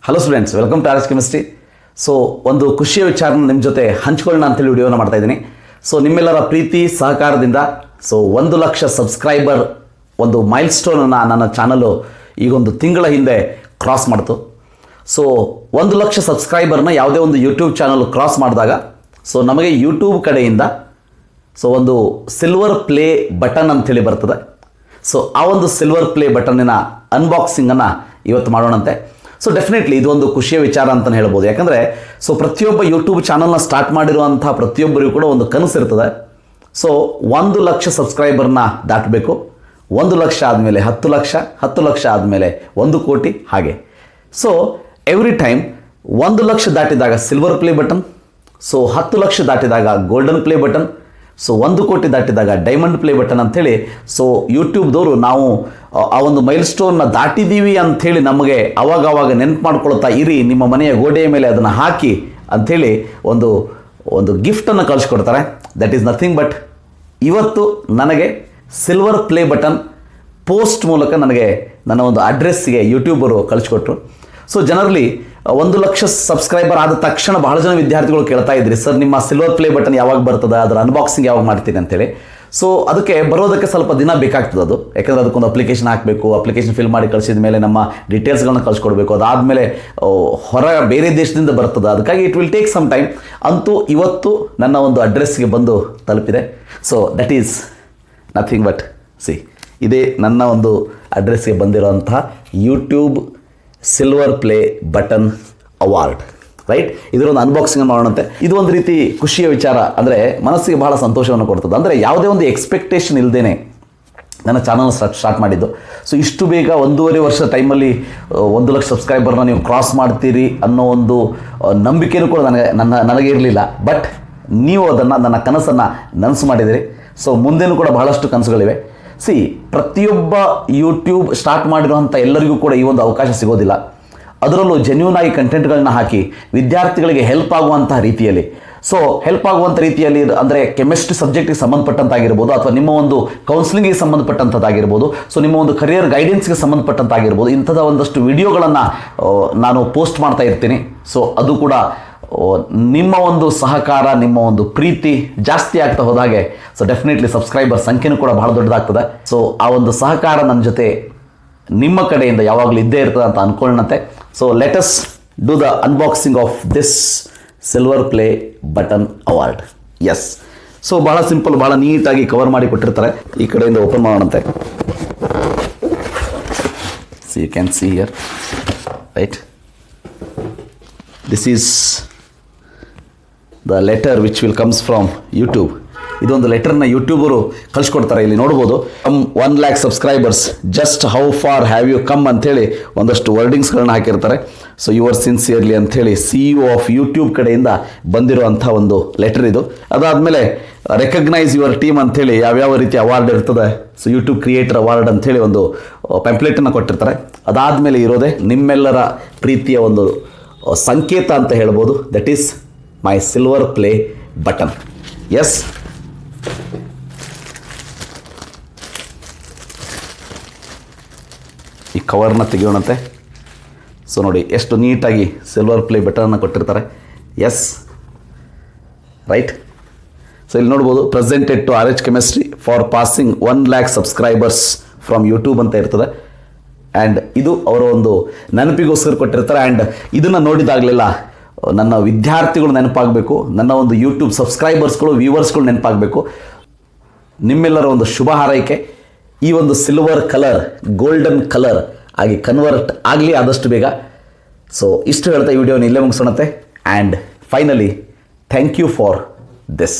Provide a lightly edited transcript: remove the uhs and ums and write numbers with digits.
Hello students, welcome to RHchemistry. So ಒಂದು ಖುಷಿಯ ವಿಚಾರನ ನಿಮ್ಮ ಜೊತೆ ಹಂಚ್ಕೊಳ್ಳೋಣ ಅಂತೇಳಿ ವಿಡಿಯೋನ ಮಾಡ್ತಾ ಇದ್ದೀನಿ. ಸೊ ನಿಮ್ಮೆಲ್ಲರ ಪ್ರೀತಿ ಸಹಕಾರದಿಂದ 1 ಲಕ್ಷ ಸಬ್ಸ್ಕ್ರೈಬರ್ ಒಂದು ಮೈಲ್ ಸ್ಟೋನನ್ನು ನನ್ನ ಚಾನಲು ಈಗೊಂದು ತಿಂಗಳ ಹಿಂದೆ ಕ್ರಾಸ್ ಮಾಡ್ತು. ಸೊ 1 ಲಕ್ಷ ಸಬ್ಸ್ಕ್ರೈಬರ್ನ ಯಾವುದೇ ಒಂದು ಯೂಟ್ಯೂಬ್ ಚಾನಲ್ ಕ್ರಾಸ್ ಮಾಡಿದಾಗ ನಮಗೆ ಯೂಟ್ಯೂಬ್ ಕಡೆಯಿಂದ ಒಂದು ಸಿಲ್ವರ್ ಪ್ಲೇ ಬಟನ್ ಅಂಥೇಳಿ ಬರ್ತದೆ. ಸೊ ಆ ಒಂದು ಸಿಲ್ವರ್ ಪ್ಲೇ ಬಟನ್ನಿನ ಅನ್ಬಾಕ್ಸಿಂಗನ್ನು ಇವತ್ತು ಮಾಡೋಣಂತೆ. ಸೊ ಡೆಫಿನೆಟ್ಲಿ ಇದು ಒಂದು ಖುಷಿಯ ವಿಚಾರ ಅಂತಲೇ ಹೇಳ್ಬೋದು. ಯಾಕಂದರೆ ಪ್ರತಿಯೊಬ್ಬ ಯೂಟ್ಯೂಬ್ ಚಾನಲ್ನ ಸ್ಟಾರ್ಟ್ ಮಾಡಿರುವಂಥ ಪ್ರತಿಯೊಬ್ಬರಿಗೂ ಕೂಡ ಒಂದು ಕನಸು ಇರ್ತದೆ. 1 ಲಕ್ಷ ಸಬ್ಸ್ಕ್ರೈಬರ್ನ ದಾಟಬೇಕು. 1 ಲಕ್ಷ ಆದಮೇಲೆ 10 ಲಕ್ಷ, 10 ಲಕ್ಷ ಆದಮೇಲೆ 1 ಕೋಟಿ, ಹಾಗೆ. ಸೊ ಎವ್ರಿ ಟೈಮ್ 1 ಲಕ್ಷ ದಾಟಿದಾಗ ಸಿಲ್ವರ್ ಪ್ಲೇ ಬಟನ್, 10 ಲಕ್ಷ ದಾಟಿದಾಗ golden play button, 1 crore ದಾಟಿದಾಗ diamond play button ಅಂಥೇಳಿ ಯೂಟ್ಯೂಬ್ದವರು ನಾವು ಆ ಒಂದು ಮೈಲ್ ಸ್ಟೋನ್ನ ದಾಟಿದ್ದೀವಿ ಅಂಥೇಳಿ ನಮಗೆ ಅವಾಗವಾಗ ನೆನಪು ಮಾಡ್ಕೊಳ್ತಾ ಇರಿ, ನಿಮ್ಮ ಮನೆಯ ಗೋಡೆಯ ಮೇಲೆ ಅದನ್ನು ಹಾಕಿ ಅಂಥೇಳಿ ಒಂದು ಗಿಫ್ಟನ್ನು ಕಳಿಸ್ಕೊಡ್ತಾರೆ. ದಟ್ ಈಸ್ ನಥಿಂಗ್ ಬಟ್ ಇವತ್ತು ನನಗೆ ಸಿಲ್ವರ್ ಪ್ಲೇ ಬಟನ್ ಪೋಸ್ಟ್ ಮೂಲಕ ನನಗೆ ನನ್ನ ಒಂದು ಅಡ್ರೆಸ್ಸಿಗೆ ಯೂಟ್ಯೂಬರು ಕಳಿಸ್ಕೊಟ್ರು. ಸೊ ಜನರಲಿ 1 ಲಕ್ಷ ಸಬ್ಸ್ಕ್ರೈಬರ್ ಆದ ತಕ್ಷಣ ಬಹಳ ಜನ ವಿದ್ಯಾರ್ಥಿಗಳು ಕೇಳ್ತಾ ಇದ್ರಿ, ಸರ್ ನಿಮ್ಮ ಸಿಲ್ವರ್ ಪ್ಲೇ ಬಟನ್ ಯಾವಾಗ ಬರ್ತದೆ, ಅದರ ಅನ್ಬಾಕ್ಸಿಂಗ್ ಯಾವಾಗ ಮಾಡ್ತೀನಿ ಅಂತೇಳಿ. ಸೊ ಅದಕ್ಕೆ ಬರೋದಕ್ಕೆ ಸ್ವಲ್ಪ ದಿನ ಬೇಕಾಗ್ತದೆ. ಅದು ಯಾಕಂದರೆ ಅದಕ್ಕೊಂದು ಅಪ್ಲಿಕೇಶನ್ ಹಾಕಬೇಕು, ಅಪ್ಲಿಕೇಶನ್ ಫಿಲ್ ಮಾಡಿ ಕಳಿಸಿದ ಮೇಲೆ ನಮ್ಮ ಡೀಟೇಲ್ಸ್ಗಳನ್ನ ಕಳಿಸ್ಕೊಡ್ಬೇಕು, ಅದಾದಮೇಲೆ ಬೇರೆ ದೇಶದಿಂದ ಬರ್ತದೆ, ಅದಕ್ಕಾಗಿ it will take some time. ಅಂತೂ ಇವತ್ತು ನನ್ನ ಒಂದು ಅಡ್ರೆಸ್ಗೆ ಬಂದು ತಲುಪಿದೆ. So that is nothing but ಇದೇ ನನ್ನ ಒಂದು ಅಡ್ರೆಸ್ಗೆ ಬಂದಿರೋಂತಹ YouTube silver play button award, right? ಇದರೊಂದು ಅನ್ಬಾಕ್ಸಿಂಗ್ ಮಾಡೋಣಂತೆ. ಇದು ಒಂದು ರೀತಿ ಖುಷಿಯ ವಿಚಾರ, ಅಂದರೆ ಮನಸ್ಸಿಗೆ ಬಹಳ ಸಂತೋಷವನ್ನು ಕೊಡ್ತದೆ. ಅಂದರೆ ಯಾವುದೇ ಒಂದು ಎಕ್ಸ್ಪೆಕ್ಟೇಷನ್ ಇಲ್ಲದೇನೆ ನನ್ನ ಚಾನಲ್ ಸ್ಟಾರ್ಟ್ ಮಾಡಿದ್ದು. ಸೊ ಇಷ್ಟು ಬೇಗ 1.5 ವರ್ಷ ಟೈಮಲ್ಲಿ 1 ಲಕ್ಷ ಸಬ್ಸ್ಕ್ರೈಬರ್ನ ನೀವು ಕ್ರಾಸ್ ಮಾಡ್ತೀರಿ ಅನ್ನೋ ಒಂದು ನಂಬಿಕೆಯೂ ಕೂಡ ನನಗೆ ಇರಲಿಲ್ಲ. ಬಟ್ ನೀವು ಅದನ್ನು, ನನ್ನ ಕನಸನ್ನು ನನಸು ಮಾಡಿದಿರಿ. ಸೊ ಮುಂದೇನೂ ಕೂಡ ಬಹಳಷ್ಟು ಕನಸುಗಳಿವೆ. ಪ್ರತಿಯೊಬ್ಬ ಯೂಟ್ಯೂಬ್ ಸ್ಟಾರ್ಟ್ ಮಾಡಿರುವಂಥ ಎಲ್ಲರಿಗೂ ಕೂಡ ಈ ಒಂದು ಅವಕಾಶ ಸಿಗೋದಿಲ್ಲ. ಅದರಲ್ಲೂ ಜೆನ್ಯೂನ್ ಆಗಿ ಕಂಟೆಂಟ್ಗಳನ್ನ ಹಾಕಿ ವಿದ್ಯಾರ್ಥಿಗಳಿಗೆ ಹೆಲ್ಪ್ ಆಗುವಂಥ ರೀತಿಯಲ್ಲಿ, ಹೆಲ್ಪ್ ಆಗುವಂಥ ರೀತಿಯಲ್ಲಿ ಅಂದರೆ ಕೆಮಿಸ್ಟ್ರಿ ಸಬ್ಜೆಕ್ಟಿಗೆ ಸಂಬಂಧಪಟ್ಟಂತಾಗಿರ್ಬೋದು, ಅಥವಾ ನಿಮ್ಮ ಒಂದು ಕೌನ್ಸಿಲಿಂಗಿಗೆ ಸಂಬಂಧಪಟ್ಟಂಥದ್ದಾಗಿರ್ಬೋದು, ನಿಮ್ಮ ಒಂದು ಕರಿಯರ್ ಗೈಡೆನ್ಸ್ಗೆ ಸಂಬಂಧಪಟ್ಟಂತಾಗಿರ್ಬೋದು, ಇಂಥದ ಒಂದಷ್ಟು ವಿಡಿಯೋಗಳನ್ನು ನಾನು ಪೋಸ್ಟ್ ಮಾಡ್ತಾ ಇರ್ತೀನಿ. ಸೊ ಅದು ಕೂಡ ನಿಮ್ಮ ಒಂದು ಸಹಕಾರ, ನಿಮ್ಮ ಒಂದು ಪ್ರೀತಿ ಜಾಸ್ತಿ ಆಗ್ತಾ ಹೋದಾಗೆ ಡೆಫಿನೆಟ್ಲಿ ಸಬ್ಸ್ಕ್ರೈಬರ್ ಸಂಖ್ಯೆನೂ ಕೂಡ ಬಹಳ ದೊಡ್ಡದಾಗ್ತದೆ. ಸೊ ಆ ಒಂದು ಸಹಕಾರ ನನ್ನ ಜೊತೆ ನಿಮ್ಮ ಕಡೆಯಿಂದ ಯಾವಾಗಲೂ ಇದ್ದೇ ಇರ್ತದೆ ಅಂತ ಅಂದ್ಕೊಳ್ಳೋಣಂತೆ. So let us do the unboxing of this silver play button award. Yes. So ಭಾಳ ಸಿಂಪಲ್, ಭಾಳ ನೀಟಾಗಿ ಕವರ್ ಮಾಡಿ ಕೊಟ್ಟಿರ್ತಾರೆ. ಈ ಕಡೆಯಿಂದ ಓಪನ್ ಮಾಡೋಣಂತೆ. So you can see here, right? This is the letter which will comes from YouTube. ಇದೊಂದು ಲೆಟರ್ನ ಯೂಟ್ಯೂಬರು ಕಳಿಸ್ಕೊಡ್ತಾರೆ. ಇಲ್ಲಿ ನೋಡ್ಬೋದು, 1 lakh ಸಬ್ಸ್ಕ್ರೈಬರ್ಸ್, just how far have you come ಅಂಥೇಳಿ ಒಂದಷ್ಟು ವರ್ಡಿಂಗ್ಸ್ಗಳನ್ನ ಹಾಕಿರ್ತಾರೆ. ಸೊ ಯುವರ್ ಸಿನ್ಸಿಯರ್ಲಿ ಅಂಥೇಳಿ CEO ಆಫ್ ಯೂಟ್ಯೂಬ್ ಕಡೆಯಿಂದ ಬಂದಿರುವಂಥ ಒಂದು ಲೆಟರ್ ಇದು. ಅದಾದಮೇಲೆ ರೆಕಗ್ನೈಸ್ ಯುವರ್ ಟೀಮ್ ಅಂಥೇಳಿ ಯಾವ್ಯಾವ ರೀತಿ ಅವಾರ್ಡ್ ಇರ್ತದೆ, ಸೊ ಯೂಟ್ಯೂಬ್ ಕ್ರಿಯೇಟರ್ ಅವಾರ್ಡ್ ಅಂಥೇಳಿ ಒಂದು ಪೆಂಪ್ಲೆಟನ್ನು ಕೊಟ್ಟಿರ್ತಾರೆ. ಅದಾದಮೇಲೆ ಇರೋದೇ ನಿಮ್ಮೆಲ್ಲರ ಪ್ರೀತಿಯ ಒಂದು ಸಂಕೇತ ಅಂತ ಹೇಳ್ಬೋದು. That is my silver play button. Yes. ಈ ಕವರ್ನ ತೆಗೆಯೋಣಂತೆ. ಸೊ ನೋಡಿ ಎಷ್ಟು ನೀಟಾಗಿ ಸಿಲ್ವರ್ ಪ್ಲೇ ಬಟನ್ನ ಕೊಟ್ಟಿರ್ತಾರೆ. S, right? ಸೊ ಇಲ್ಲಿ ನೋಡ್ಬೋದು, presented to RHchemistry for passing 1 lakh subscribers from YouTube ಅಂತ ಇರ್ತದೆ. ಆ್ಯಂಡ್ ಇದು ಅವರ ಒಂದು ನೆನಪಿಗೋಸ್ಕರ ಕೊಟ್ಟಿರ್ತಾರೆ. ಆ್ಯಂಡ್ ಇದನ್ನು ನೋಡಿದಾಗಲೆಲ್ಲ ನನ್ನ ವಿದ್ಯಾರ್ಥಿಗಳು ನೆನಪಾಗಬೇಕು, ನನ್ನ ಒಂದು ಯೂಟ್ಯೂಬ್ ಸಬ್ಸ್ಕ್ರೈಬರ್ಸ್ಗಳು, ವ್ಯೂವರ್ಸ್ಗಳು ನೆನಪಾಗಬೇಕು. ನಿಮ್ಮೆಲ್ಲರ ಒಂದು ಶುಭ ಹಾರೈಕೆ ಈ ಒಂದು ಸಿಲ್ವರ್ ಕಲರ್ ಗೋಲ್ಡನ್ ಕಲರ್ ಆಗಿ ಕನ್ವರ್ಟ್ ಆಗಲಿ ಆದಷ್ಟು ಬೇಗ. ಸೊ ಇಷ್ಟು ಹೇಳ್ತಾ ಈ ವಿಡಿಯೋನ ಇಲ್ಲೇ ಮುಗಿಸೋಣತೆ. And finally thank you for this.